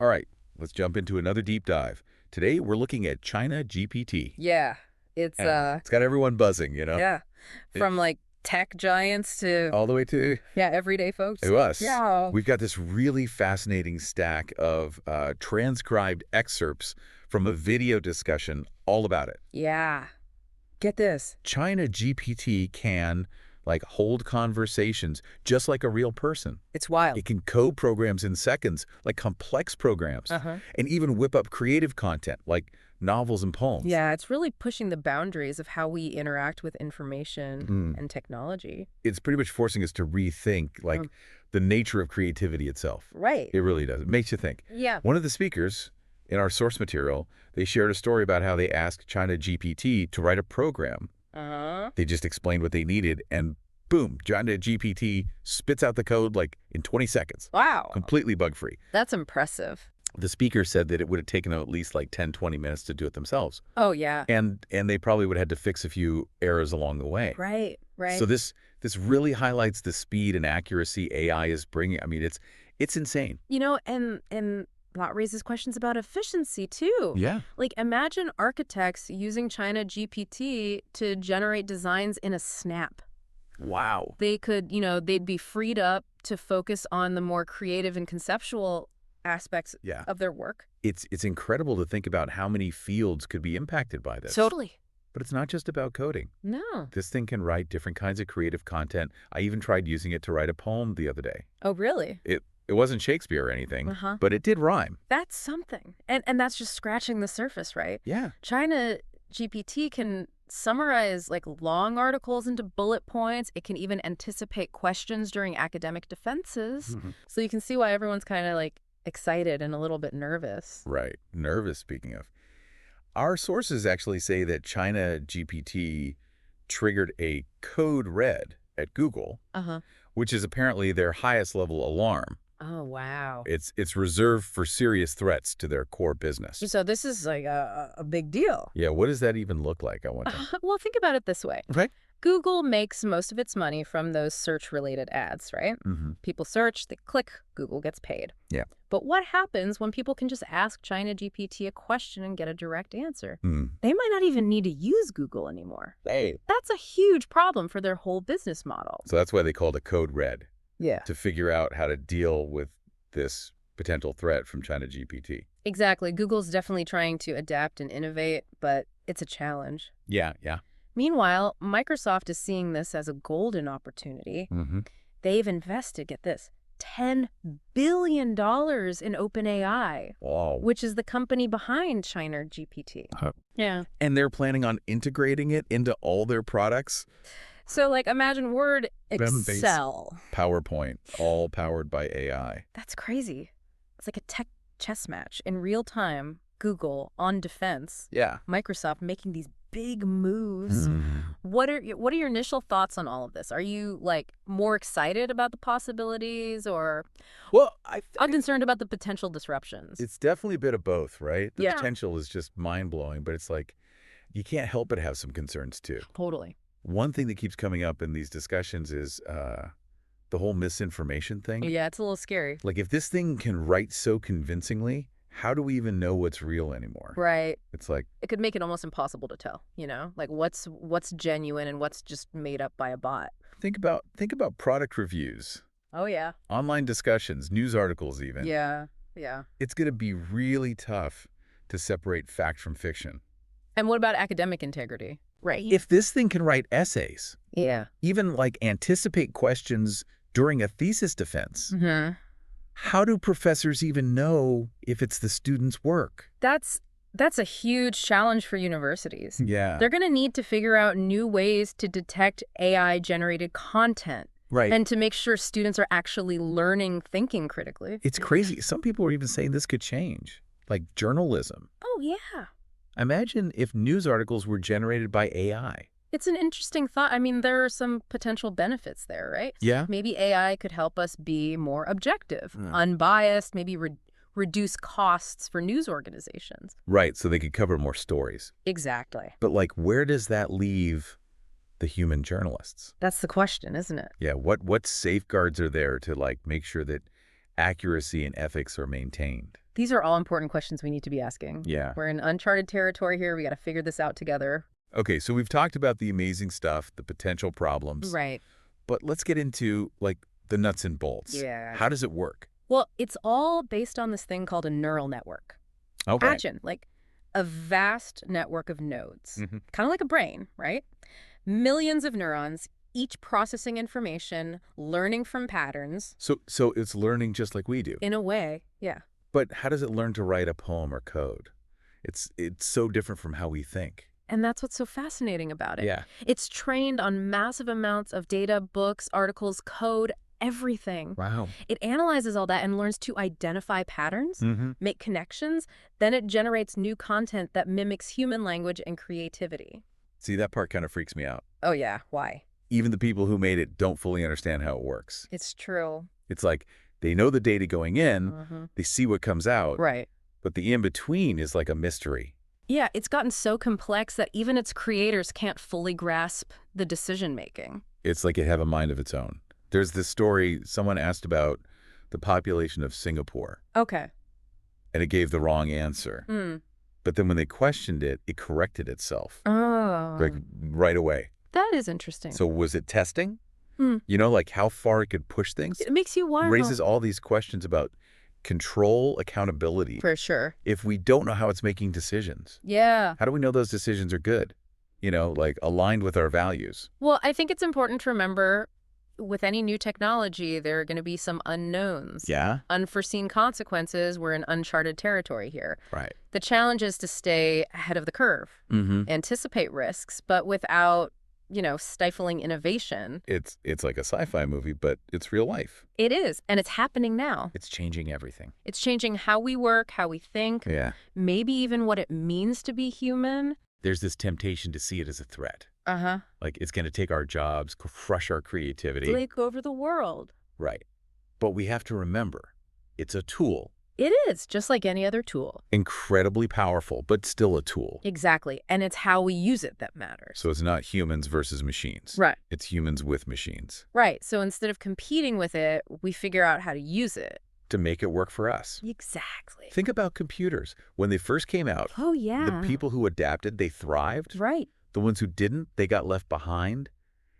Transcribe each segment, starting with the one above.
All right, let's jump into another deep dive. Today, we're looking at China GPT. Yeah, it's And it's got everyone buzzing, yeah, It, from like tech giants to all the way to everyday folks. us. Yeah. We've got this really fascinating stack of transcribed excerpts from a video discussion all about it. Yeah. Get this. China GPT can, like, hold conversations just like a real person. It's wild. It can code programs in seconds, like complex programs, Uh-huh. and even whip up creative content, like novels and poems. Yeah, it's really pushing the boundaries of how we interact with information Mm. and technology. It's pretty much forcing us to rethink, like, Um, the nature of creativity itself. right. It really does. It makes you think. Yeah. One of the speakers in our source material, they shared a story about how they asked China GPT to write a program. Uh-huh. They just explained what they needed, and boom, China GPT spits out the code like in 20 seconds, Wow. completely bug-free. That's impressive. The speaker said that it would have taken them at least like 10, 20 minutes to do it themselves. Oh, yeah. And they probably would have had to fix a few errors along the way. Right, right. So this really highlights the speed and accuracy AI is bringing. I mean, it's insane. And that raises questions about efficiency too. Yeah. Like, imagine architects using China GPT to generate designs in a snap. Wow. They could, they'd be freed up to focus on the more creative and conceptual aspects Yeah. of their work. It's incredible to think about how many fields could be impacted by this. Totally. But it's not just about coding. No. This thing can write different kinds of creative content. I even tried using it to write a poem the other day. Oh, really? It wasn't Shakespeare or anything, Uh-huh. but it did rhyme. That's something. And that's just scratching the surface, right? Yeah. China GPT can summarize like long articles into bullet points. It can even anticipate questions during academic defenses. Mhm. So you can see why everyone's kind of like excited and a little bit nervous. Right. Nervous, speaking of. Our sources actually say that China GPT triggered a code red at Google, Uh-huh. which is apparently their highest level alarm. Oh, wow. It's reserved for serious threats to their core business. So this is like a big deal. Yeah, what does that even look like, I wonder? Well, think about it this way. Okay. Google makes most of its money from those search-related ads, right? Mm-hmm. People search, they click, Google gets paid. Yeah. But what happens when people can just ask China GPT a question and get a direct answer? Mm. They might not even need to use Google anymore. Hey. That's a huge problem for their whole business model. So that's why they called it code red, Yeah. to figure out how to deal with this potential threat from China GPT. Exactly. Google's definitely trying to adapt and innovate, but it's a challenge. Yeah, yeah. Meanwhile, Microsoft is seeing this as a golden opportunity. Mm-hmm. They've invested, get this, $10 billion in OpenAI, Wow. which is the company behind China GPT. Huh. Yeah. And they're planning on integrating it into all their products? So, like, imagine Word, Them-based. Excel. PowerPoint, all powered by AI. That's crazy. It's like a tech chess match in real time. Google on defense. Yeah. Microsoft making these big moves. What are your initial thoughts on all of this? Are you like more excited about the possibilities, or Well, unconcerned about the potential disruptions? it's definitely a bit of both, right? The Yeah. potential is just mind-blowing, but it's like you can't help but have some concerns too. Totally. One thing that keeps coming up in these discussions is the whole misinformation thing. Yeah, it's a little scary. Like, if this thing can write so convincingly, how do we even know what's real anymore? Right. It's like, It could make it almost impossible to tell, like what's genuine and what's just made up by a bot. think about product reviews, Oh, yeah. online discussions, news articles even. Yeah. Yeah. It's going to be really tough to separate fact from fiction. And what about academic integrity? Right. If this thing can write essays, Yeah. even like anticipate questions during a thesis defense, Mm-hmm. how do professors even know if it's the student's work? That's a huge challenge for universities. Yeah. They're going to need to figure out new ways to detect AI-generated content Right. and to make sure students are actually learning thinking critically. It's crazy. Some people are even saying this could change, like journalism. Oh, yeah. Imagine if news articles were generated by AI. It's an interesting thought. I mean, there are some potential benefits there, right? Yeah. Maybe AI could help us be more objective, Mm. unbiased, maybe reduce costs for news organizations. Right, so they could cover more stories. Exactly. But like, where does that leave the human journalists? That's the question, isn't it? Yeah, what safeguards are there to like make sure that accuracy and ethics are maintained? These are all important questions we need to be asking. Yeah. We're in uncharted territory here. We got to figure this out together. Okay, so we've talked about the amazing stuff, the potential problems, Right. but let's get into, like, the nuts and bolts. Yeah. How does it work? Well, it's all based on this thing called a neural network. Okay. Imagine, like, a vast network of nodes, Mm-hmm. kind of like a brain, right? Millions of neurons, each processing information, learning from patterns. So it's learning just like we do. In a way, yeah. But how does it learn to write a poem or code? It's so different from how we think. And that's what's so fascinating about it. Yeah. It's trained on massive amounts of data, books, articles, code, everything. Wow. It analyzes all that and learns to identify patterns, Mm-hmm. make connections. Then it generates new content that mimics human language and creativity. See, that part kind of freaks me out. Oh, yeah. Why? Even the people who made it don't fully understand how it works. It's true. It's like they know the data going in, they see what comes out, Right. but the in-between is like a mystery. Yeah, it's gotten so complex that even its creators can't fully grasp the decision-making. It's like it have a mind of its own. There's this story, someone asked about the population of Singapore, Okay. and it gave the wrong answer. Mm. But then when they questioned it, it corrected itself, Oh. like right away. That is interesting. So was it testing? Hmm. You know, like how far it could push things? It makes you wonder. Raises all these questions about control, accountability. For sure. If we don't know how it's making decisions, Yeah. how do we know those decisions are good? You know, like aligned with our values. Well, I think it's important to remember with any new technology, there are going to be some unknowns. Yeah? Unforeseen consequences. We're in uncharted territory here. Right. The challenge is to stay ahead of the curve, Mm-hmm. anticipate risks, but without, stifling innovation. It's like a sci-fi movie, but it's real life. It is, and it's happening now. It's changing everything. It's changing how we work, how we think, Yeah. maybe even what it means to be human. There's this temptation to see it as a threat. Uh-huh. Like it's going to take our jobs, crush our creativity. Take over the world. Right. But we have to remember, it's a tool. It is, just like any other tool. Incredibly powerful, but still a tool. Exactly, and it's how we use it that matters. So it's not humans versus machines. Right. It's humans with machines Right, so instead of competing with it, we figure out how to use it. to make it work for us. Exactly. Think about computers. When they first came out, Oh, yeah. the people who adapted, they thrived. Right. The ones who didn't, they got left behind.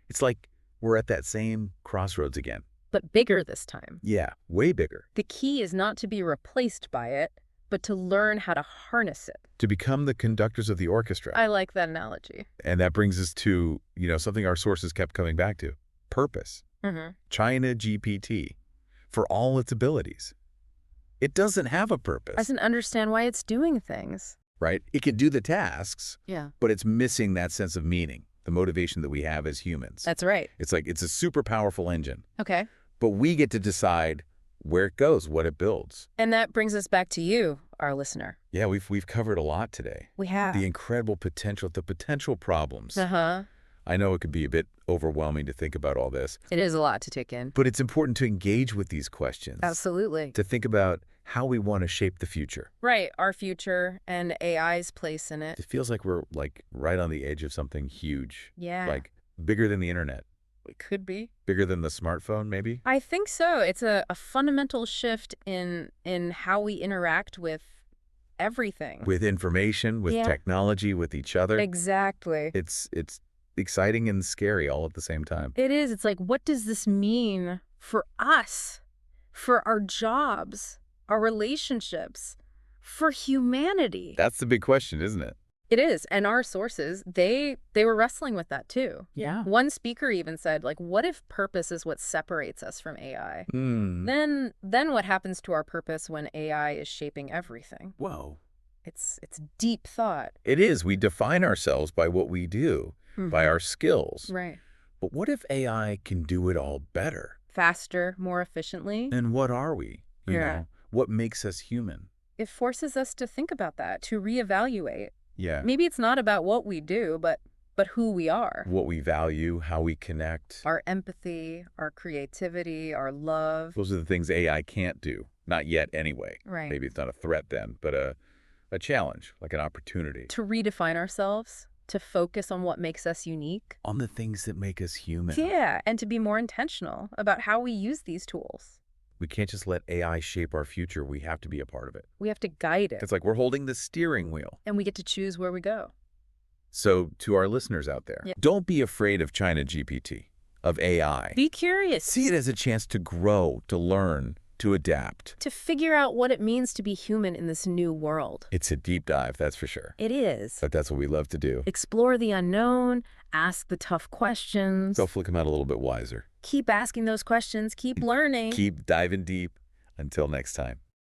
It's like we're at that same crossroads again. But bigger this time. Yeah, way bigger. The key is not to be replaced by it, but to learn how to harness it. To become the conductors of the orchestra. I like that analogy. And that brings us to, something our sources kept coming back to. Purpose. Mm-hmm. China GPT. For all its abilities. It doesn't have a purpose. Doesn't understand why it's doing things. Right? It can do the tasks, Yeah. but it's missing that sense of meaning, the motivation that we have as humans. That's right. It's like it's a super powerful engine, Okay. but we get to decide where it goes, what it builds. And that brings us back to you, our listener. Yeah, we've covered a lot today. We have. The incredible potential, the potential problems. Uh-huh. I know it could be a bit overwhelming to think about all this, It is a lot to take in. but it's important to engage with these questions. Absolutely. To think about how we want to shape the future. Right. Our future and AI's place in it. It feels like we're like right on the edge of something huge, Yeah. like bigger than the internet, It could be. bigger than the smartphone, maybe? I think so. It's a fundamental shift in how we interact with everything. With information, with Yeah. technology, with each other. Exactly. It's exciting and scary all at the same time. It is. It's like, what does this mean for us, for our jobs, our relationships, for humanity? That's the big question, isn't it? It is. And our sources, they were wrestling with that too. Yeah. One speaker even said, like, what if purpose is what separates us from AI? Mm. Then what happens to our purpose when AI is shaping everything? Whoa. It's deep thought. It is. We define ourselves by what we do, by our skills. Right. But what if AI can do it all better? Faster, more efficiently. And what are we? You Yeah. know, what makes us human? It forces us to think about that, to reevaluate. Yeah. Maybe it's not about what we do, but who we are. What we value, how we connect. Our empathy, our creativity, our love. Those are the things AI can't do. Not yet, anyway. Right. Maybe it's not a threat then, but a challenge, like an opportunity. To redefine ourselves, to focus on what makes us unique. On the things that make us human. Yeah, and to be more intentional about how we use these tools. We can't just let AI shape our future. We have to be a part of it. We have to guide it, It's like we're holding the steering wheel. and we get to choose where we go. So to our listeners out there, Yeah. don't be afraid of China GPT, of AI. Be curious. See it as a chance to grow, to learn, to adapt. To figure out what it means to be human in this new world. It's a deep dive, that's for sure. It is. But that's what we love to do. Explore the unknown, ask the tough questions. Hopefully come out a little bit wiser. Keep asking those questions, keep learning. Keep diving deep. Until next time.